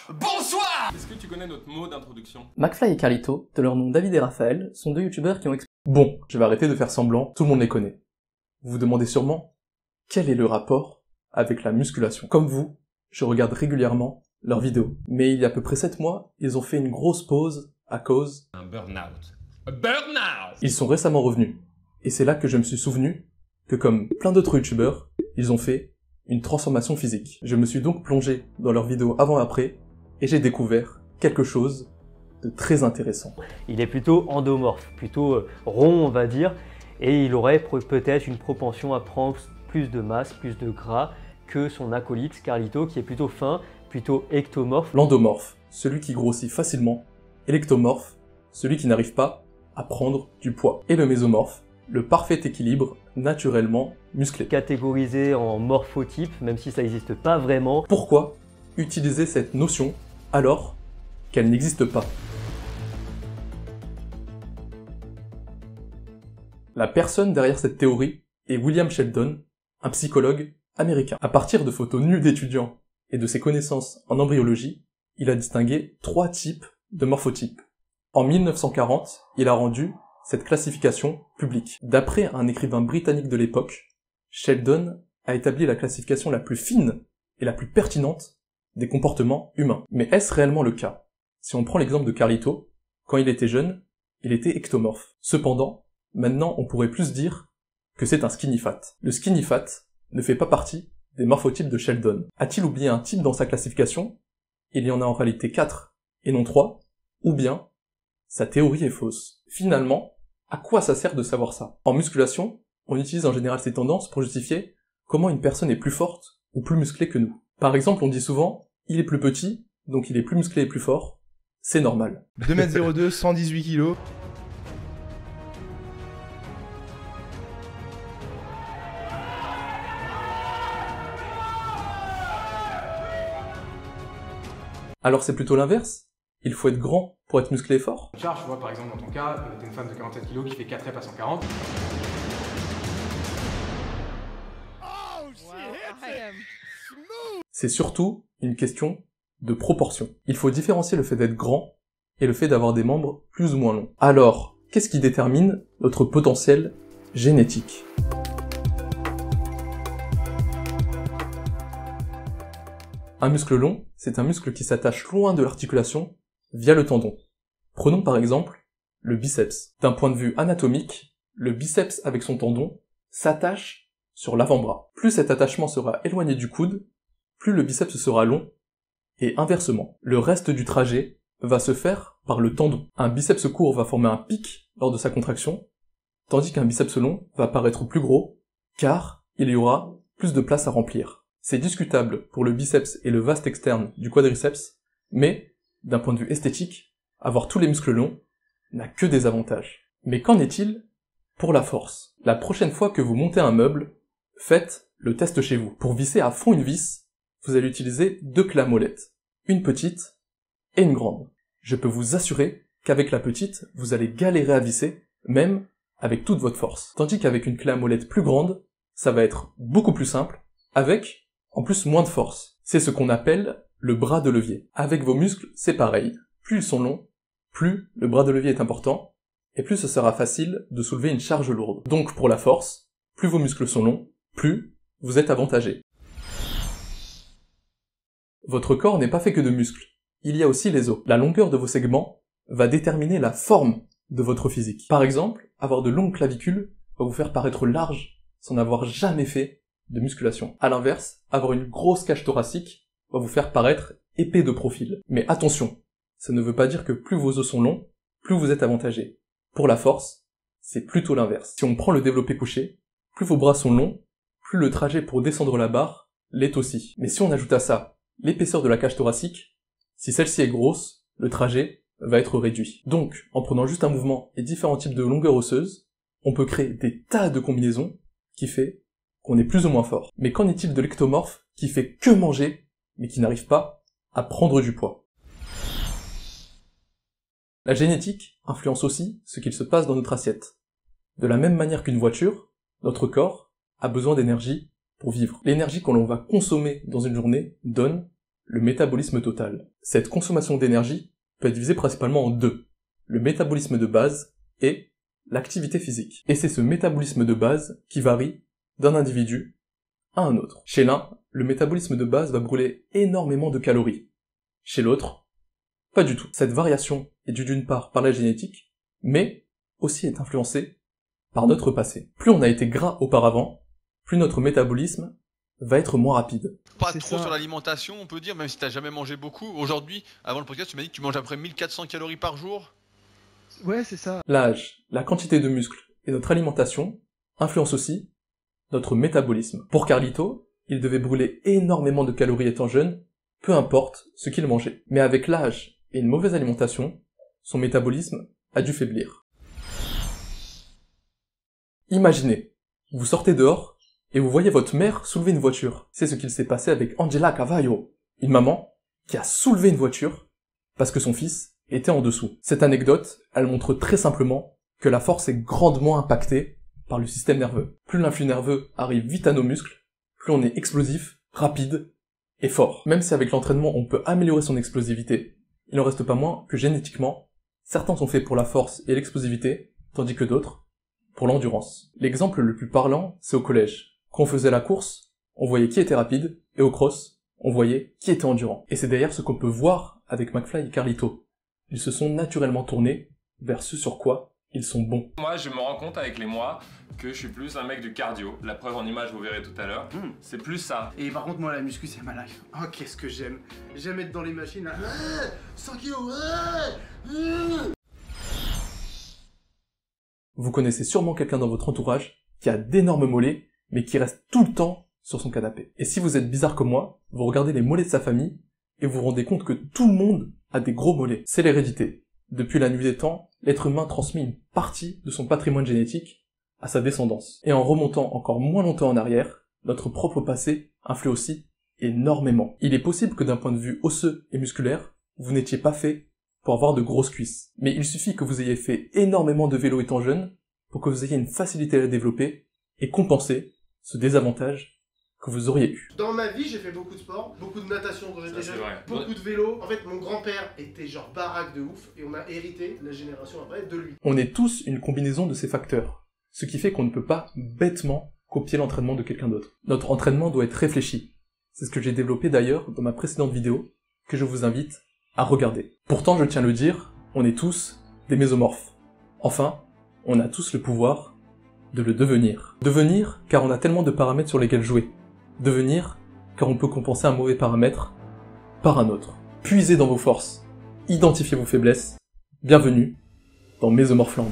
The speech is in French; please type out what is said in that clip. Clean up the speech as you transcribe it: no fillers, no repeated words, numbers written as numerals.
Bonsoir! Est-ce que tu connais notre mot d'introduction? McFly et Carlito, de leur nom David et Raphaël, sont deux youtubeurs qui ont Bon, je vais arrêter de faire semblant, tout le monde les connaît. Vous vous demandez sûrement, quel est le rapport avec la musculation? Comme vous, je regarde régulièrement leurs vidéos. Mais il y a à peu près 7 mois, ils ont fait une grosse pause à cause... Un burn-out. A burn-out! Ils sont récemment revenus. Et c'est là que je me suis souvenu que comme plein d'autres youtubeurs, ils ont fait une transformation physique. Je me suis donc plongé dans leurs vidéos avant-après, et j'ai découvert quelque chose de très intéressant. Il est plutôt endomorphe, plutôt rond on va dire, et il aurait peut-être une propension à prendre plus de masse, plus de gras que son acolyte Carlito qui est plutôt fin, plutôt ectomorphe. L'endomorphe, celui qui grossit facilement, et l'ectomorphe, celui qui n'arrive pas à prendre du poids. Et le mésomorphe, le parfait équilibre naturellement musclé. Catégorisé en morphotype, même si ça n'existe pas vraiment. Pourquoi utiliser cette notion alors qu'elle n'existe pas? La personne derrière cette théorie est William Sheldon, un psychologue américain. À partir de photos nues d'étudiants et de ses connaissances en embryologie, il a distingué 3 types de morphotypes. En 1940, il a rendu cette classification publique. D'après un écrivain britannique de l'époque, Sheldon a établi la classification la plus fine et la plus pertinente des comportements humains. Mais est-ce réellement le cas? Si on prend l'exemple de Carlito, quand il était jeune, il était ectomorphe. Cependant, maintenant on pourrait plus dire que c'est un skinny fat. Le skinny fat ne fait pas partie des morphotypes de Sheldon. A-t-il oublié un type dans sa classification? Il y en a en réalité 4 et non 3, ou bien sa théorie est fausse. Finalement, à quoi ça sert de savoir ça? En musculation, on utilise en général ces tendances pour justifier comment une personne est plus forte ou plus musclée que nous. Par exemple, on dit souvent, il est plus petit, donc il est plus musclé et plus fort. C'est normal. 2m02, 118 kg. Alors c'est plutôt l'inverse? Il faut être grand pour être musclé et fort? Charge, tu vois, par exemple, dans ton cas, t'es une femme de 47 kg qui fait 4 reps à 140. C'est surtout une question de proportion. Il faut différencier le fait d'être grand et le fait d'avoir des membres plus ou moins longs. Alors, qu'est-ce qui détermine notre potentiel génétique? Un muscle long, c'est un muscle qui s'attache loin de l'articulation via le tendon. Prenons par exemple le biceps. D'un point de vue anatomique, le biceps avec son tendon s'attache sur l'avant-bras. Plus cet attachement sera éloigné du coude, plus le biceps sera long, et inversement. Le reste du trajet va se faire par le tendon. Un biceps court va former un pic lors de sa contraction, tandis qu'un biceps long va paraître plus gros, car il y aura plus de place à remplir. C'est discutable pour le biceps et le vaste externe du quadriceps, mais, d'un point de vue esthétique, avoir tous les muscles longs n'a que des avantages. Mais qu'en est-il pour la force? La prochaine fois que vous montez un meuble, faites le test chez vous. Pour visser à fond une vis, vous allez utiliser 2 clés à molette, une petite et une grande. Je peux vous assurer qu'avec la petite, vous allez galérer à visser, même avec toute votre force. Tandis qu'avec une clé à molette plus grande, ça va être beaucoup plus simple, avec, en plus, moins de force. C'est ce qu'on appelle le bras de levier. Avec vos muscles, c'est pareil. Plus ils sont longs, plus le bras de levier est important, et plus ce sera facile de soulever une charge lourde. Donc pour la force, plus vos muscles sont longs, plus vous êtes avantagé. Votre corps n'est pas fait que de muscles. Il y a aussi les os. La longueur de vos segments va déterminer la forme de votre physique. Par exemple, avoir de longues clavicules va vous faire paraître large sans n'avoir jamais fait de musculation. À l'inverse, avoir une grosse cage thoracique va vous faire paraître épais de profil. Mais attention, ça ne veut pas dire que plus vos os sont longs, plus vous êtes avantagé. Pour la force, c'est plutôt l'inverse. Si on prend le développé couché, plus vos bras sont longs, plus le trajet pour descendre la barre l'est aussi. Mais si on ajoute à ça l'épaisseur de la cage thoracique, si celle-ci est grosse, le trajet va être réduit. Donc, en prenant juste un mouvement et différents types de longueurs osseuses, on peut créer des tas de combinaisons qui fait qu'on est plus ou moins fort. Mais qu'en est-il de l'ectomorphe qui fait que manger, mais qui n'arrive pas à prendre du poids? La génétique influence aussi ce qu'il se passe dans notre assiette. De la même manière qu'une voiture, notre corps a besoin d'énergie pour vivre. L'énergie que l'on va consommer dans une journée donne le métabolisme total. Cette consommation d'énergie peut être divisée principalement en deux, le métabolisme de base et l'activité physique. Et c'est ce métabolisme de base qui varie d'un individu à un autre. Chez l'un, le métabolisme de base va brûler énormément de calories. Chez l'autre, pas du tout. Cette variation est due d'une part par la génétique, mais aussi est influencée par notre passé. Plus on a été gras auparavant, plus notre métabolisme va être moins rapide. Pas C'est trop ça. sur l'alimentation, on peut dire, même si t'as jamais mangé beaucoup. Aujourd'hui, avant le podcast, tu m'as dit que tu manges à peu près 1400 calories par jour. Ouais, c'est ça. L'âge, la quantité de muscles et notre alimentation influencent aussi notre métabolisme. Pour Carlito, il devait brûler énormément de calories étant jeune, peu importe ce qu'il mangeait. Mais avec l'âge et une mauvaise alimentation, son métabolisme a dû faiblir. Imaginez, vous sortez dehors et vous voyez votre mère soulever une voiture. C'est ce qu'il s'est passé avec Angela Cavallo, une maman qui a soulevé une voiture parce que son fils était en dessous. Cette anecdote, elle montre très simplement que la force est grandement impactée par le système nerveux. Plus l'influx nerveux arrive vite à nos muscles, plus on est explosif, rapide et fort. Même si avec l'entraînement on peut améliorer son explosivité, il n'en reste pas moins que génétiquement, certains sont faits pour la force et l'explosivité, tandis que d'autres pour l'endurance. L'exemple le plus parlant, c'est au collège. Quand on faisait la course, on voyait qui était rapide, et au cross, on voyait qui était endurant. Et c'est d'ailleurs ce qu'on peut voir avec McFly et Carlito. Ils se sont naturellement tournés vers ce sur quoi ils sont bons. Moi, je me rends compte avec les mois que je suis plus un mec de cardio. La preuve en image, vous verrez tout à l'heure. C'est plus ça. Et par contre, moi, la muscu, c'est ma life. Oh, qu'est-ce que j'aime. J'aime être dans les machines là. 100 kilos, Vous connaissez sûrement quelqu'un dans votre entourage qui a d'énormes mollets, mais qui reste tout le temps sur son canapé. Et si vous êtes bizarre comme moi, vous regardez les mollets de sa famille, et vous vous rendez compte que tout le monde a des gros mollets. C'est l'hérédité. Depuis la nuit des temps, l'être humain transmet une partie de son patrimoine génétique à sa descendance. Et en remontant encore moins longtemps en arrière, notre propre passé influe aussi énormément. Il est possible que d'un point de vue osseux et musculaire, vous n'étiez pas fait pour avoir de grosses cuisses. Mais il suffit que vous ayez fait énormément de vélo étant jeune pour que vous ayez une facilité à les développer et compenser ce désavantage que vous auriez eu. Dans ma vie, j'ai fait beaucoup de sport, beaucoup de natation quand j'étais Ça, c'est jeune, vrai. beaucoup de vélo. En fait, mon grand-père était genre baraque de ouf et on a hérité, la génération après, de lui. On est tous une combinaison de ces facteurs, ce qui fait qu'on ne peut pas bêtement copier l'entraînement de quelqu'un d'autre. Notre entraînement doit être réfléchi. C'est ce que j'ai développé d'ailleurs dans ma précédente vidéo, que je vous invite à regarder. Pourtant, je tiens à le dire, on est tous des mésomorphes. Enfin, on a tous le pouvoir de le devenir. Devenir, car on a tellement de paramètres sur lesquels jouer. Devenir, car on peut compenser un mauvais paramètre par un autre. Puisez dans vos forces, identifiez vos faiblesses. Bienvenue dans Mésomorphland.